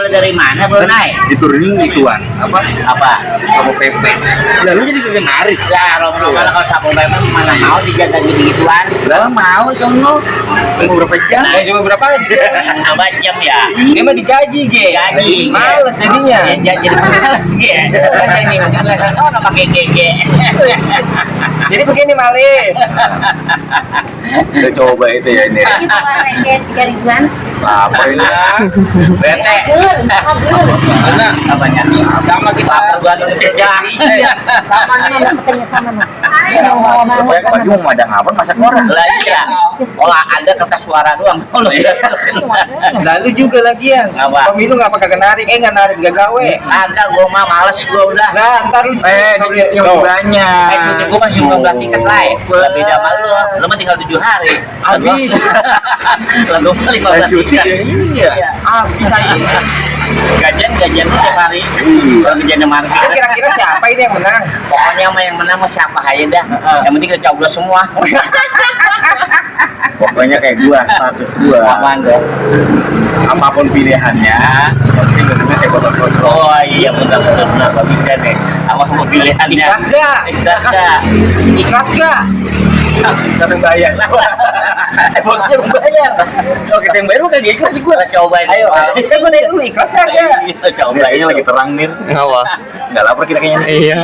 Dari mana bro naik? Diturunin ituan apa Satpol PP. Lalu jadi kagak narik. Ya Romo kalau Satpol PP mana mau dijaga gitu-gituan. Lah mau sono. Cuma berapa jam? Cuma berapa jam? 4 jam ya. Ini mah digaji ge. Gaji. Males jadinya. Ya, jadi males ge. Ini nggak sono pakai gege. Jadi begini Mali. Udah coba itu ya ini. Tiga ribuan. Apa ini? Bete. Mana? Apanya? Sama kita perbuatan kerja. Sama nih. Katanya sama nih. Supaya baju mau ada ngapa masak orang. Lah iya. Olah ada kertas suara doang. Lalu juga lagian. Apa? Pemilu ngapa kagak narik? Nggak narik nggak gawe. Agak gua mah males gua udah. Nah, ntar lu yang banyak. Cuti gua masih 15 tiket lain. Lebih beda sama lu. Lu mah tinggal 7 hari. Habis. Lalu 15 Cuti tiket. iya. Habis aja. Gajian tiap hari. Kalau gajian market. Kira-kira siapa ini yang menang? Pokoknya mah yang menang mah siapa aja dah. Yang penting kita coblos semua. Pokoknya kayak gua, status gua. Aman dong. Apapun pilihannya, penting bener kayak botol kosong. Oh iya benar bagus kan nih. Apa semua pilihannya? Ikhlas gak? Ikhlas gak? Ikhlas gak? Kita bayar. Bosnya bayar. Kalau kita yang bayar bukan ikhlas gua. Cobain. Ayo, kita gua tanya dulu ikhlas gak? Coba Kayaknya lagi terang nih. Apa? Nggak lapar kita kayaknya. Iya.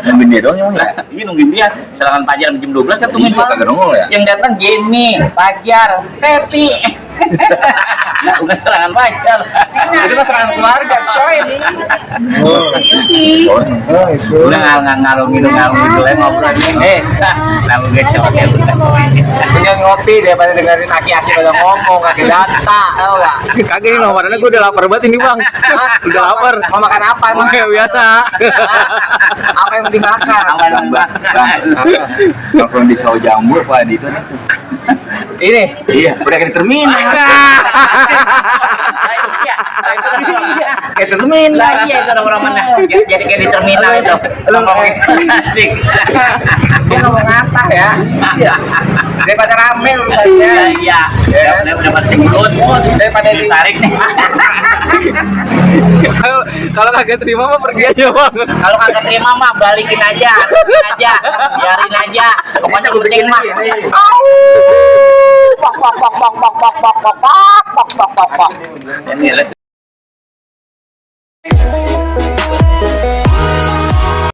Nungguin dia doang ya. Ini nungguin dia serangan Fajar jam 12 kan tungguin Iya, kagak nongol ya. yang datang Jenny, Fajar, Pepi. Bukan serangan Fajar. Itu mah serangan keluarga coy ini. Udah ngalung gitu ngobrol ini. Lalu gue coba ya Punya ngopi daripada dengerin aki-aki pada ngomong, aki data, tau gak? Kagak ini nomorannya gue udah lapar banget ini bang. Udah lapar. Mau makan apa emang? Oke biasa. Apa yang mau dimakan? Apa yang Bang? Nongkrong di Sawo Jambu Pak di itu. Ini? Iya, udah kayak di terminal. Kayak terminal. Lah iya itu orang mana? Jadi kayak di terminal itu. Lu ngomong asik. Dia ngomong apa ya? Iya. Daripada rame urusannya. Iya. Udah pasti mulut. Daripada ditarik nih. Kalau kagak terima mah pergi aja bang. Kalau kagak terima mah balikin aja, biarin aja. Pokoknya lu penting mah. Pok. Ini